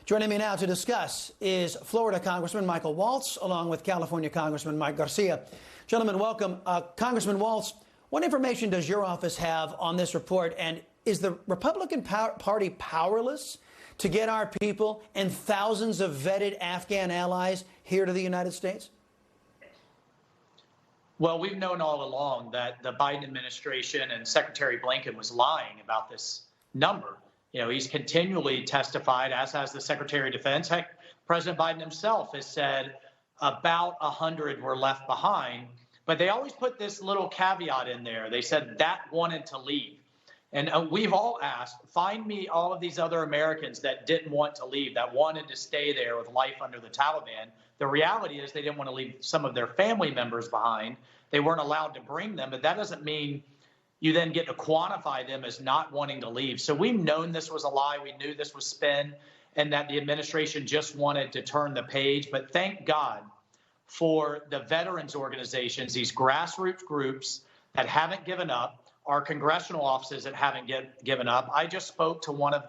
Joining me now to discuss is Florida Congressman Michael Waltz, along with California Congressman Mike Garcia. Gentlemen, welcome. Congressman Waltz, what information does your office have on this report? And is the Republican Party powerless to get our people and thousands of vetted Afghan allies here to the United States? Well, we've known all along that the Biden administration and Secretary Blinken was lying about this number. You know, he's continually testified, as has the Secretary of Defense. Heck, President Biden himself has said about 100 were left behind. But they always put this little caveat in there. They said that wanted to leave. And we've all asked, find me all of these other Americans that didn't want to leave, that wanted to stay there with life under the Taliban. The reality is they didn't want to leave some of their family members behind. They weren't allowed to bring them, but that doesn't mean you then get to quantify them as not wanting to leave. So we've known this was a lie. We knew this was spin and that the administration just wanted to turn the page. But thank God for the veterans organizations, these grassroots groups that haven't given up, our congressional offices that haven't given up. I just spoke to one of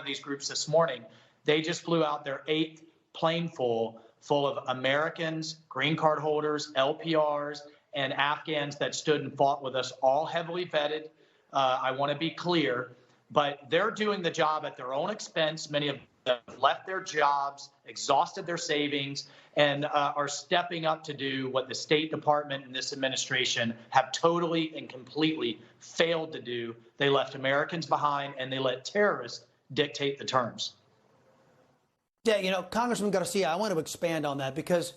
these groups this morning. They just flew out their 8th plane full of Americans, green card holders, LPRs, and Afghans that stood and fought with us, all heavily vetted. I want to be clear, but they're doing the job at their own expense. Many of them left their jobs, exhausted their savings, and are stepping up to do what the State Department and this administration have totally and completely failed to do. They left Americans behind, and they let terrorists dictate the terms. Yeah, you know, Congressman Garcia, I want to expand on that because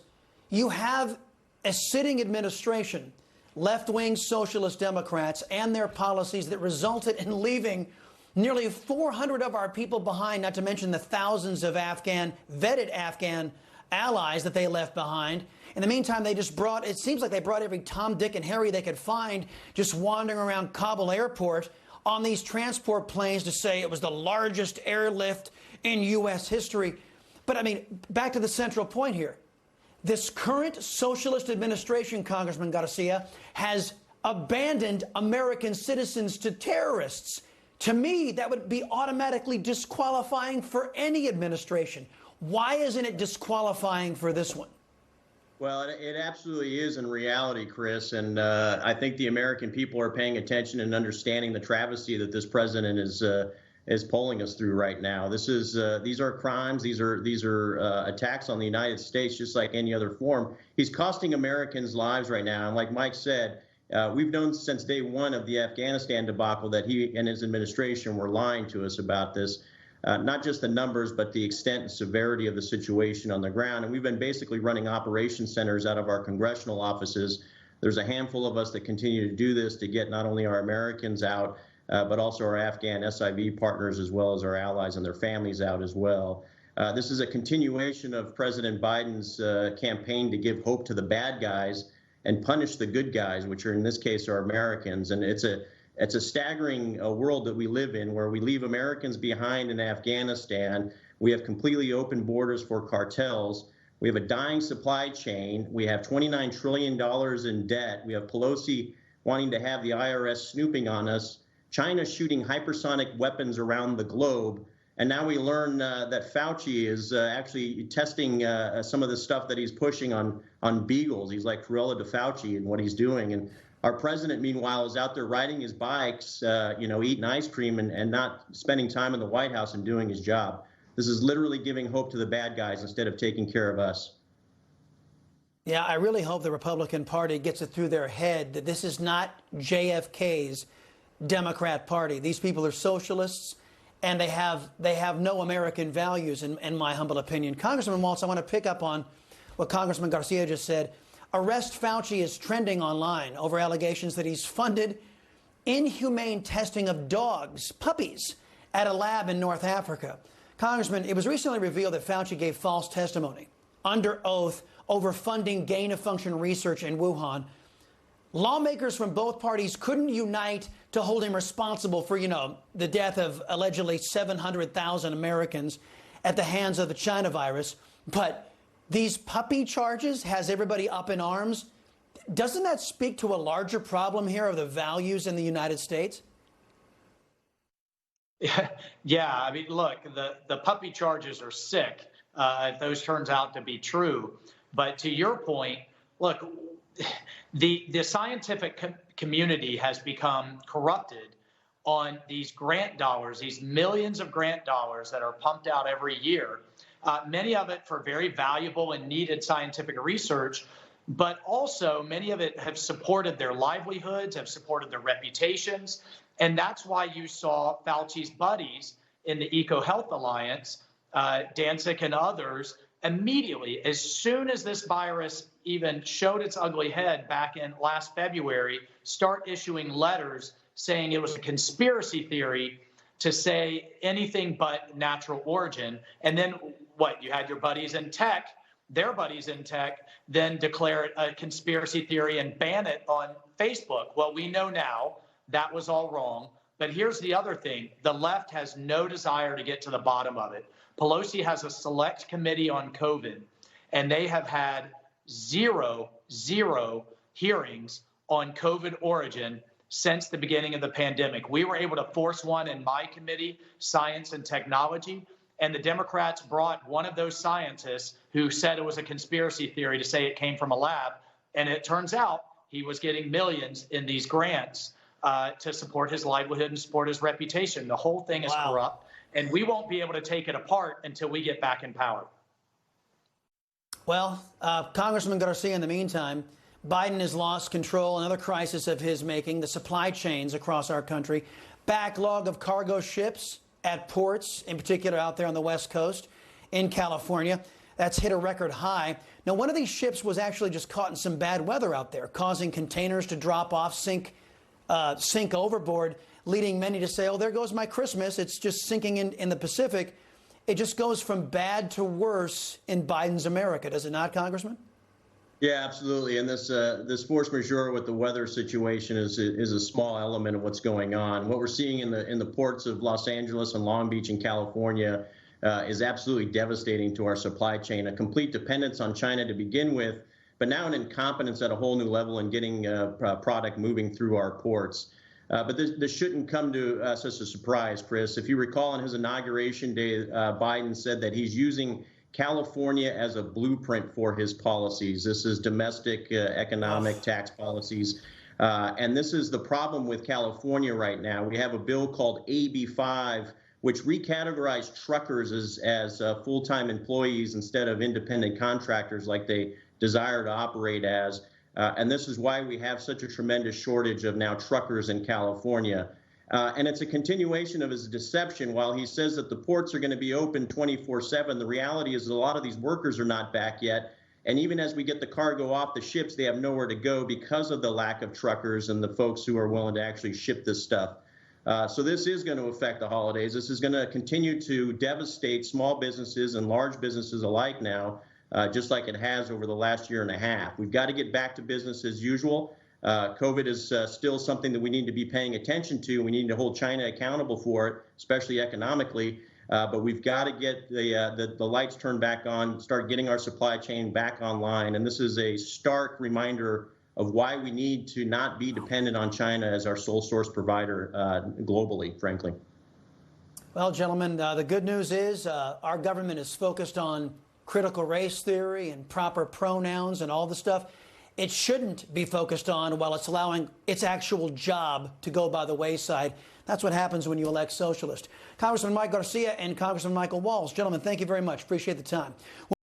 you have a sitting administration, left-wing socialist Democrats, and their policies that resulted in leaving nearly 400 of our people behind, not to mention the thousands of vetted Afghan allies that they left behind. In the meantime, it seems like they brought every Tom, Dick, and Harry they could find just wandering around Kabul airport on these transport planes to say it was the largest airlift in U.S. history. But, I mean, back to the central point here. This current socialist administration, Congressman Garcia, has abandoned American citizens to terrorists. To me, that would be automatically disqualifying for any administration. Why isn't it disqualifying for this one? Well, it absolutely is in reality, Chris. And I think the American people are paying attention and understanding the travesty that this president is polling us through right now. These are crimes. These are attacks on the United States, just like any other form. He's costing Americans lives right now. And like Mike said, we've known since day one of the Afghanistan debacle that he and his administration were lying to us about this. Not just the numbers, but the extent and severity of the situation on the ground. And we've been basically running operation centers out of our congressional offices. There's a handful of us that continue to do this to get not only our Americans out, but also our Afghan SIV partners, as well as our allies and their families out as well. This is a continuation of President Biden's campaign to give hope to the bad guys and punish the good guys, which are in this case are Americans. And it's a staggering world that we live in, where we leave Americans behind in Afghanistan. We have completely open borders for cartels. We have a dying supply chain. We have $29 trillion in debt. We have Pelosi wanting to have the IRS snooping on us. China shooting hypersonic weapons around the globe. And now we learn that Fauci is actually testing some of the stuff that he's pushing on beagles. He's like Cruella de Fauci in what he's doing. And our president, meanwhile, is out there riding his bikes, eating ice cream and not spending time in the White House and doing his job. This is literally giving hope to the bad guys instead of taking care of us. Yeah, I really hope the Republican Party gets it through their head that this is not JFK's Democrat Party. These people are socialists, and they have no American values, in my humble opinion. Congressman Waltz, I want to pick up on what Congressman Garcia just said. Arrest Fauci is trending online over allegations that he's funded inhumane testing of dogs, puppies, at a lab in North Africa. Congressman, it was recently revealed that Fauci gave false testimony under oath over funding gain-of-function research in Wuhan. Lawmakers from both parties couldn't unite to hold him responsible for, the death of allegedly 700,000 Americans at the hands of the China virus. But these puppy charges has everybody up in arms. Doesn't that speak to a larger problem here of the values in the United States? Yeah, I mean, look, the puppy charges are sick if those turns out to be true. But to your point, look, the scientific community has become corrupted on these grant dollars, these millions of grant dollars that are pumped out every year, many of it for very valuable and needed scientific research, but also many of it have supported their livelihoods, have supported their reputations. And that's why you saw Fauci's buddies in the EcoHealth Alliance, Danzig and others, immediately, as soon as this virus even showed its ugly head back in last February, start issuing letters saying it was a conspiracy theory to say anything but natural origin. And then what? You had your buddies in tech, their buddies in tech, then declare it a conspiracy theory and ban it on Facebook. Well, we know now that was all wrong. But here's the other thing. The left has no desire to get to the bottom of it. Pelosi has a select committee on COVID, and they have had zero hearings on COVID origin since the beginning of the pandemic. We were able to force one in my committee, Science and Technology, and the Democrats brought one of those scientists who said it was a conspiracy theory to say it came from a lab. And it turns out he was getting millions in these grants to support his livelihood and support his reputation. The whole thing is corrupt, and we won't be able to take it apart until we get back in power. Well, Congressman Garcia, in the meantime, Biden has lost control. Another crisis of his making, the supply chains across our country. Backlog of cargo ships at ports, in particular out there on the West Coast in California. That's hit a record high. Now, one of these ships was actually just caught in some bad weather out there, causing containers to drop off, sink overboard, leading many to say, oh, there goes my Christmas. It's just sinking in the Pacific. It just goes from bad to worse in Biden's America, does it not, Congressman? Yeah, absolutely. And this force majeure with the weather situation is a small element of what's going on. What we're seeing in the ports of Los Angeles and Long Beach in California is absolutely devastating to our supply chain. A complete dependence on China to begin with, but now an incompetence at a whole new level in getting product moving through our ports. But this shouldn't come to us as a surprise, Chris. If you recall, on his inauguration day, Biden said that he's using California as a blueprint for his policies. This is domestic economic tax policies. And this is the problem with California right now. We have a bill called AB5, which recategorized truckers as full-time employees instead of independent contractors like they desire to operate as. And this is why we have such a tremendous shortage of now truckers in California. And it's a continuation of his deception. While he says that the ports are going to be open 24/7, the reality is that a lot of these workers are not back yet. And even as we get the cargo off the ships, they have nowhere to go because of the lack of truckers and the folks who are willing to actually ship this stuff. So this is going to affect the holidays. This is going to continue to devastate small businesses and large businesses alike now, just like it has over the last year and a half. We've got to get back to business as usual. COVID is still something that we need to be paying attention to. We need to hold China accountable for it, especially economically. But we've got to get the lights turned back on, start getting our supply chain back online. And this is a stark reminder of why we need to not be dependent on China as our sole source provider globally, frankly. Well, gentlemen, the good news is our government is focused on critical race theory and proper pronouns and all the stuff it shouldn't be focused on while it's allowing its actual job to go by the wayside. That's what happens when you elect socialist. Congressman Mike Garcia and Congressman Michael Walz. Gentlemen, thank you very much. Appreciate the time.